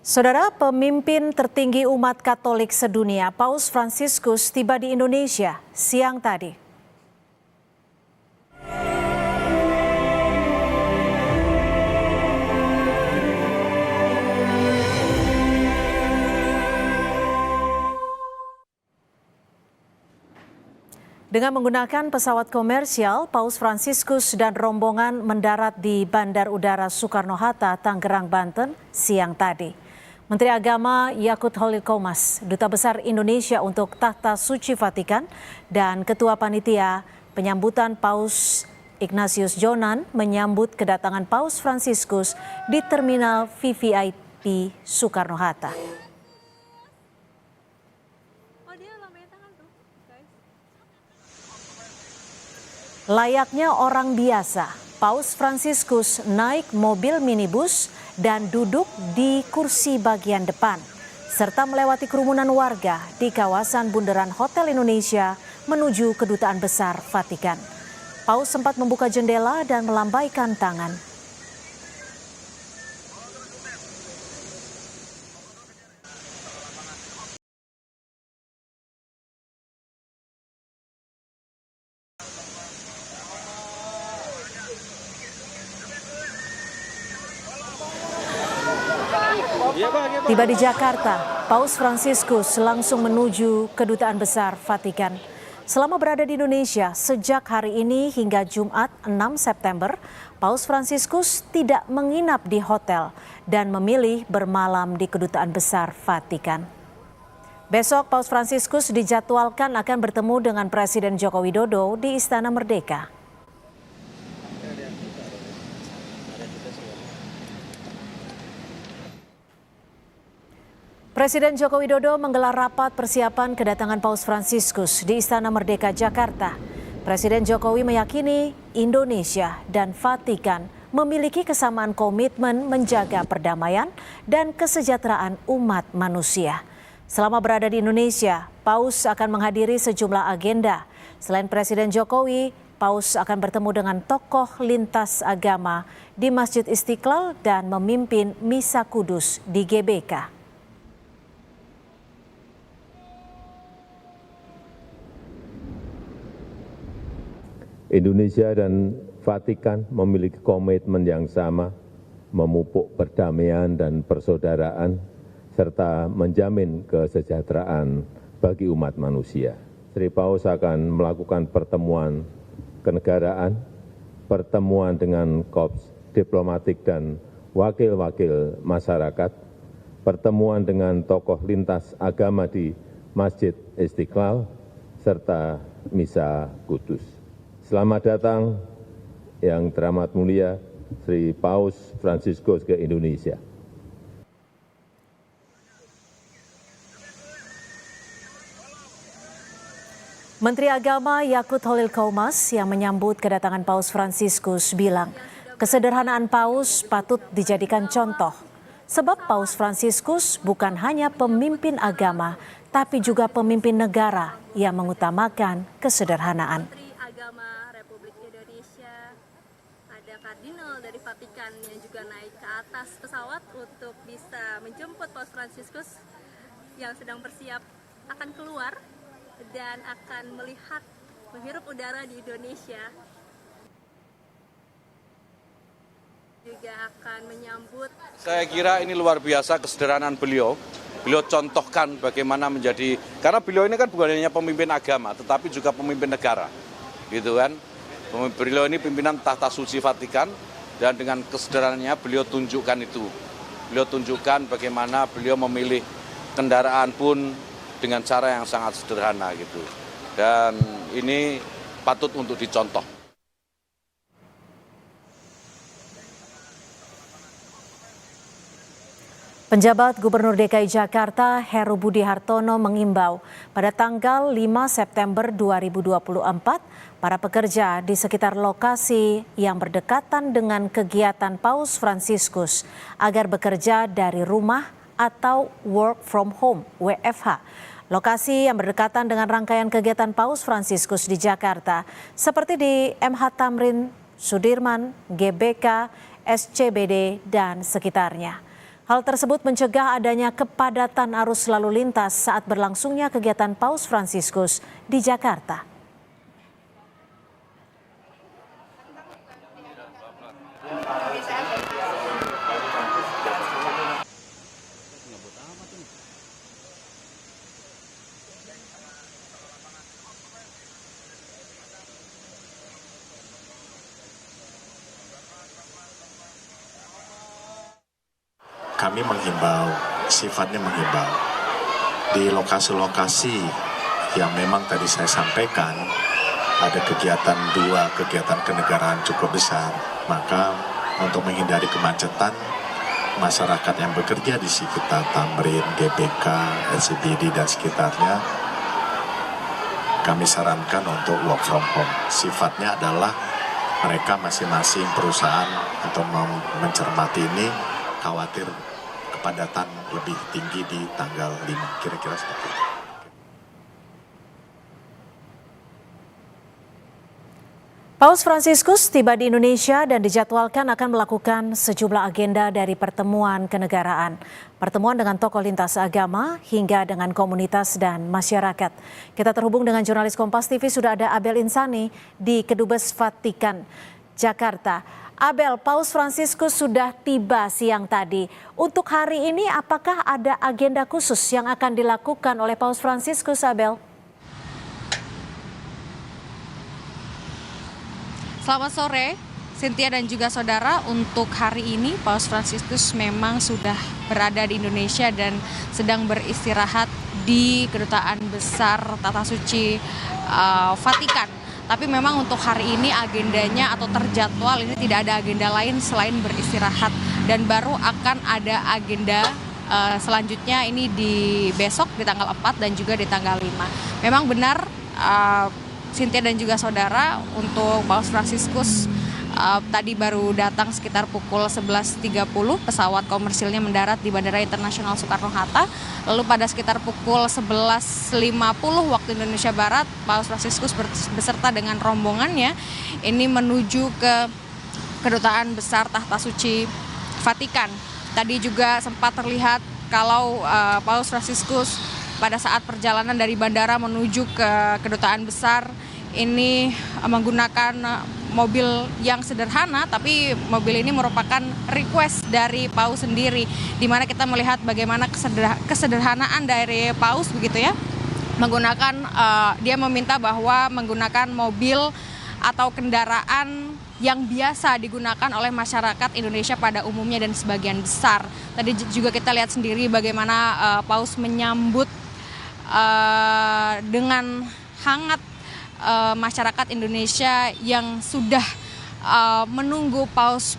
Saudara, pemimpin tertinggi umat Katolik sedunia, Paus Fransiskus tiba di Indonesia siang tadi. Dengan menggunakan pesawat komersial, Paus Fransiskus dan rombongan mendarat di Bandar Udara Soekarno-Hatta, Tangerang, Banten siang tadi. Menteri Agama Yakut Holil Qomas, Duta Besar Indonesia untuk Tahta Suci Vatikan, dan Ketua Panitia penyambutan Paus Ignatius Jonan menyambut kedatangan Paus Fransiskus di Terminal VVIP Soekarno-Hatta. Layaknya orang biasa, Paus Fransiskus naik mobil minibus dan duduk di kursi bagian depan, serta melewati kerumunan warga di kawasan bundaran Hotel Indonesia menuju Kedutaan Besar Vatikan. Paus sempat membuka jendela dan melambaikan tangan. Tiba di Jakarta, Paus Fransiskus langsung menuju Kedutaan Besar Vatikan. Selama berada di Indonesia sejak hari ini hingga Jumat 6 September, Paus Fransiskus tidak menginap di hotel dan memilih bermalam di Kedutaan Besar Vatikan. Besok Paus Fransiskus dijadwalkan akan bertemu dengan Presiden Joko Widodo di Istana Merdeka. Presiden Joko Widodo menggelar rapat persiapan kedatangan Paus Fransiskus di Istana Merdeka, Jakarta. Presiden Jokowi meyakini Indonesia dan Vatikan memiliki kesamaan komitmen menjaga perdamaian dan kesejahteraan umat manusia. Selama berada di Indonesia, Paus akan menghadiri sejumlah agenda. Selain Presiden Jokowi, Paus akan bertemu dengan tokoh lintas agama di Masjid Istiqlal dan memimpin Misa Kudus di GBK. Indonesia dan Vatikan memiliki komitmen yang sama, memupuk perdamaian dan persaudaraan, serta menjamin kesejahteraan bagi umat manusia. Sri Paus akan melakukan pertemuan kenegaraan, pertemuan dengan korps diplomatik dan wakil-wakil masyarakat, pertemuan dengan tokoh lintas agama di Masjid Istiqlal, serta Misa Kudus. Selamat datang yang teramat mulia Sri Paus Fransiskus ke Indonesia. Menteri Agama Yakut Holil Qomas yang menyambut kedatangan Paus Fransiskus bilang, kesederhanaan Paus patut dijadikan contoh. Sebab Paus Fransiskus bukan hanya pemimpin agama, tapi juga pemimpin negara yang mengutamakan kesederhanaan. Kardinal dari Vatikan yang juga naik ke atas pesawat untuk bisa menjemput Paus Fransiskus yang sedang bersiap akan keluar dan akan menghirup udara di Indonesia. Juga akan menyambut. Saya kira ini luar biasa kesederhanaan beliau. Beliau contohkan bagaimana menjadi, karena beliau ini kan bukan hanya pemimpin agama, tetapi juga pemimpin negara, gitu kan. Beliau ini pimpinan Tahta Suci Vatikan dan dengan kesederhanaannya beliau tunjukkan itu. Beliau tunjukkan bagaimana beliau memilih kendaraan pun dengan cara yang sangat sederhana gitu. Dan ini patut untuk dicontoh. Penjabat Gubernur DKI Jakarta Heru Budi Hartono mengimbau pada tanggal 5 September 2024 para pekerja di sekitar lokasi yang berdekatan dengan kegiatan Paus Fransiskus agar bekerja dari rumah atau work from home (WFH). Lokasi yang berdekatan dengan rangkaian kegiatan Paus Fransiskus di Jakarta seperti di MH Tamrin, Sudirman, GBK, SCBD dan sekitarnya. Hal tersebut mencegah adanya kepadatan arus lalu lintas saat berlangsungnya kegiatan Paus Fransiskus di Jakarta. Kami menghimbau, sifatnya menghimbau, di lokasi-lokasi yang memang tadi saya sampaikan, ada dua kegiatan kenegaraan cukup besar, maka untuk menghindari kemacetan, masyarakat yang bekerja di sekitar Tamrin, GBK, SCBD dan sekitarnya, kami sarankan untuk work from home. Sifatnya adalah mereka masing-masing perusahaan untuk mencermati ini, khawatir kepadatan lebih tinggi di tanggal 5, kira-kira seperti itu. Paus Fransiskus tiba di Indonesia dan dijadwalkan akan melakukan sejumlah agenda dari pertemuan kenegaraan, pertemuan dengan tokoh lintas agama hingga dengan komunitas dan masyarakat. Kita terhubung dengan jurnalis Kompas TV, sudah ada Abel Insani di Kedubes Vatikan, Jakarta. Abel, Paus Fransiskus sudah tiba siang tadi. Untuk hari ini apakah ada agenda khusus yang akan dilakukan oleh Paus Fransiskus, Abel? Selamat sore, Cynthia dan juga saudara. Untuk hari ini Paus Fransiskus memang sudah berada di Indonesia dan sedang beristirahat di Kedutaan Besar Tata Suci Vatikan. Tapi memang untuk hari ini agendanya atau terjadwal ini tidak ada agenda lain selain beristirahat. Dan baru akan ada agenda selanjutnya ini di besok di tanggal 4 dan juga di tanggal 5. Memang benar Cynthia dan juga saudara, untuk Paus Fransiskus tadi baru datang sekitar pukul 11.30, pesawat komersilnya mendarat di Bandara Internasional Soekarno-Hatta. Lalu pada sekitar pukul 11.50 waktu Indonesia Barat, Paus Fransiskus beserta dengan rombongannya ini menuju ke Kedutaan Besar Tahta Suci Vatikan. Tadi juga sempat terlihat kalau Paus Fransiskus pada saat perjalanan dari bandara menuju ke Kedutaan Besar ini menggunakan mobil yang sederhana, tapi mobil ini merupakan request dari Paus sendiri, di mana kita melihat bagaimana kesederhanaan dari Paus begitu ya, menggunakan dia meminta bahwa menggunakan mobil atau kendaraan yang biasa digunakan oleh masyarakat Indonesia pada umumnya dan sebagian besar. Tadi juga kita lihat sendiri bagaimana Paus menyambut dengan hangat masyarakat Indonesia yang sudah menunggu Paus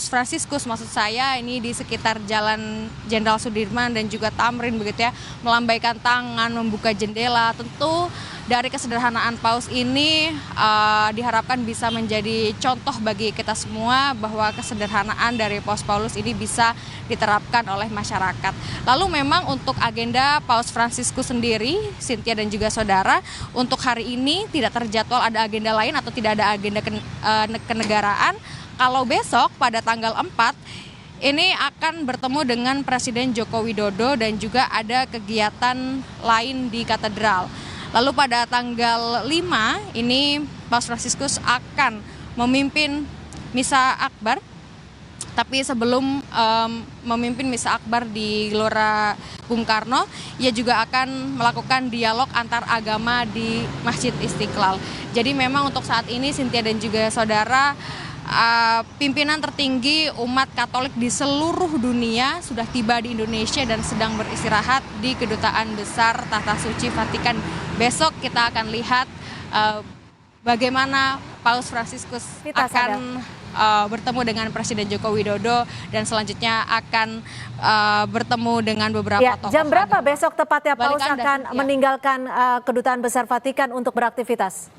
Fransiskus, maksud saya ini di sekitar Jalan Jenderal Sudirman dan juga Tamrin begitu ya, melambaikan tangan, membuka jendela. Tentu dari kesederhanaan Paus ini diharapkan bisa menjadi contoh bagi kita semua bahwa kesederhanaan dari Paus Paulus ini bisa diterapkan oleh masyarakat. Lalu memang untuk agenda Paus Fransiskus sendiri, Cynthia dan juga saudara, untuk hari ini tidak terjadwal ada agenda lain atau tidak ada agenda kenegaraan. Kalau besok pada tanggal 4 ini akan bertemu dengan Presiden Joko Widodo dan juga ada kegiatan lain di katedral. Lalu pada tanggal 5 ini Paus Fransiskus akan memimpin Misa Akbar. Tapi sebelum memimpin Misa Akbar di Gelora Bung Karno, ia juga akan melakukan dialog antar agama di Masjid Istiqlal. Jadi memang untuk saat ini Cynthia dan juga saudara, pimpinan tertinggi umat Katolik di seluruh dunia sudah tiba di Indonesia dan sedang beristirahat di Kedutaan Besar Tahta Suci Vatikan. Besok kita akan lihat bagaimana Paus Fransiskus akan bertemu dengan Presiden Joko Widodo dan selanjutnya akan bertemu dengan beberapa tokoh. Jam berapa besok tepatnya Paus akan meninggalkan Kedutaan Besar Vatikan untuk beraktivitas?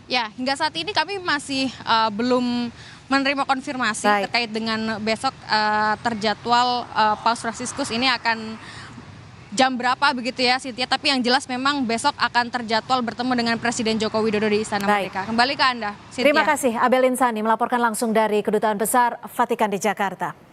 Ya, hingga saat ini kami masih belum menerima konfirmasi terkait dengan besok terjadwal Paus Fransiskus ini akan jam berapa begitu ya Cynthia, tapi yang jelas memang besok akan terjadwal bertemu dengan Presiden Joko Widodo di Istana Merdeka. Kembali ke Anda, Cynthia. Terima kasih Abel Insani melaporkan langsung dari Kedutaan Besar Vatikan di Jakarta.